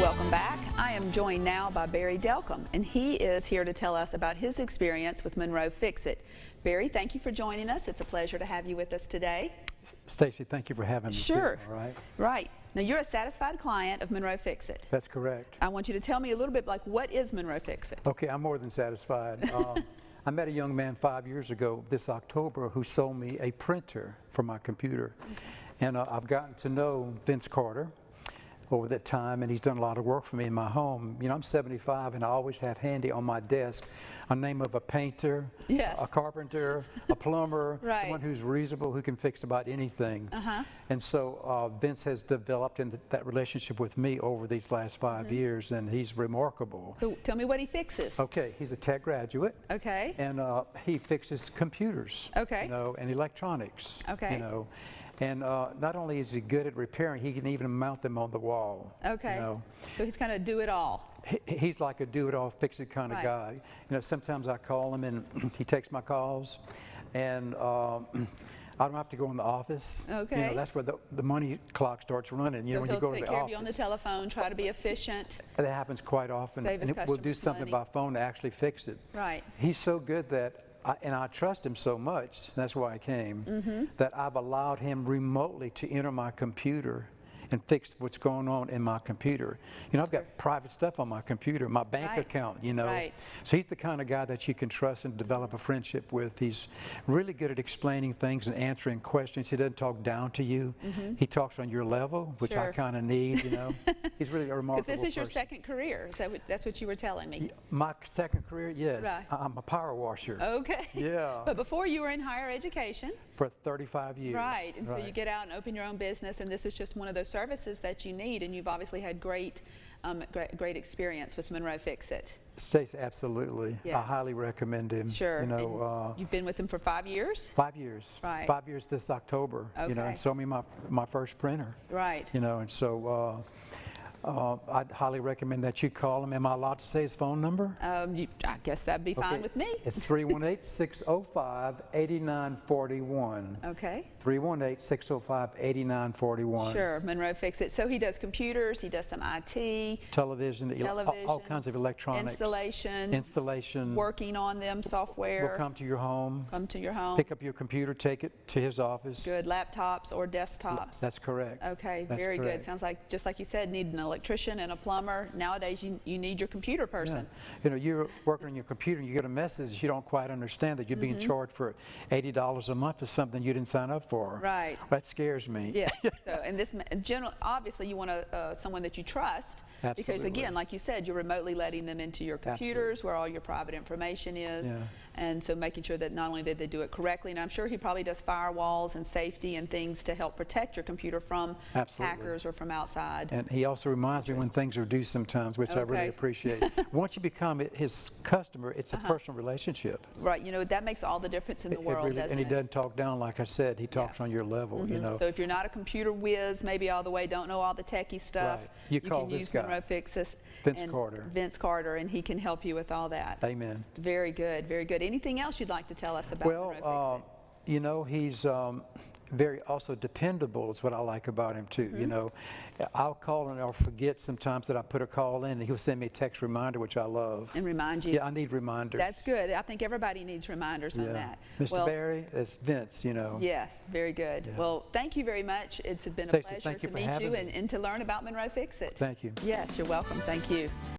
Welcome back. I am joined now by Barry Delcambre, and he is here to tell us about his experience with Monroe Fix IT. Barry, thank you for joining us. It's a pleasure to have you with us today. Stacy, thank you for having me. Sure. Too, all right. Right. Now, you're a satisfied client of Monroe Fix IT. That's correct. I want you to tell me a little bit like what is Monroe Fix IT? Okay, I'm more than satisfied. I met a young man 5 years ago this October who sold me a printer for my computer. And I've gotten to know Vince Carter over that time, and he's done a lot of work for me in my home. You know, I'm 75, and I always have handy on my desk a name of a painter, yes, a carpenter, a plumber, right, someone who's reasonable, who can fix about anything. And so Vince has developed in that relationship with me over these last 5 years, and he's remarkable. So tell me what he fixes. Okay, he's a tech graduate. Okay. And he fixes computers. Okay. You know, and electronics. Okay. You know. And not only is he good at repairing, he can even mount them on the wall. Okay. You know. So he's kind of do-it-all. He's like a do-it-all, fix-it kind of guy. You know, sometimes I call him and he takes my calls, and I don't have to go in the office. Okay. You know, that's where the money clock starts running. You know, when you go to the office. He'll take care of you on the telephone, try to be efficient. That happens quite often. Save his and we'll do something money by phone to actually fix it. Right. He's so good that I trust him so much, that's why I came, that I've allowed him remotely to enter my computer and fix what's going on in my computer. You know, I've got private stuff on my computer, my bank account, you know. So he's the kind of guy that you can trust and develop a friendship with. He's really good at explaining things and answering questions. He doesn't talk down to you. He talks on your level, which I kind of need, you know. He's really a remarkable person. Because this is your second career. Is that that's what you were telling me? My second career, yes. Right. I'm a power washer. Okay. Yeah. But before you were in higher education. For 35 years. Right. And so you get out and open your own business, and this is just one of those services that you need, and you've obviously had great experience with Monroe Fix IT. Stacey, absolutely. Yeah. I highly recommend him. Sure. You know, you've been with him for 5 years? 5 years. Right. 5 years this October. Okay. You know, and sold me my first printer. Right. You know, and so I'd highly recommend that you call him. Am I allowed to say his phone number? I guess that'd be fine with me. It's 318-605-8941. Okay. 318-605-8941. Sure, Monroe Fix IT. So he does computers, he does some IT, television, all kinds of electronics. Installation. Working on them, software. We'll come to your home. Come to your home. Pick up your computer, take it to his office. Good. Laptops or desktops. That's correct. Okay, very good. Sounds like, just like you said, need an electrician and a plumber. Nowadays, you need your computer person. Yeah. You know, you're working on your computer and you get a message you don't quite understand, that you're being charged for $80 a month for something you didn't sign up for. Right. That scares me. Yeah. So, and this, in general, obviously, you want someone that you trust. Absolutely. Because again, like you said, you're remotely letting them into your computers where all your private information is. Yeah. And so making sure that not only that they do it correctly, and I'm sure he probably does firewalls and safety and things to help protect your computer from hackers or from outside. And he also reminds me when things are due sometimes, which I really appreciate. Once you become his customer, it's a personal relationship. Right. You know, that makes all the difference in the world, doesn't it? And he doesn't talk down, like I said. He talks on your level, you know. So if you're not a computer whiz, maybe all the way, don't know all the techie stuff, you can use Monroe Fix IT. Vince Carter, and he can help you with all that. Amen. Very good, very good. Anything else you'd like to tell us about Monroe Fix IT? You know, he's very also dependable is what I like about him too. You know, I'll call and I'll forget sometimes that I put a call in, and he'll send me a text reminder, which I love. And remind you. Yeah, I need reminders. That's good. I think everybody needs reminders on that. Mr. Barry, it's Vince, you know. Yes, very good. Yeah. Well, thank you very much. It's been a pleasure to meet you and to learn about Monroe Fix IT. Thank you. Yes, you're welcome. Thank you.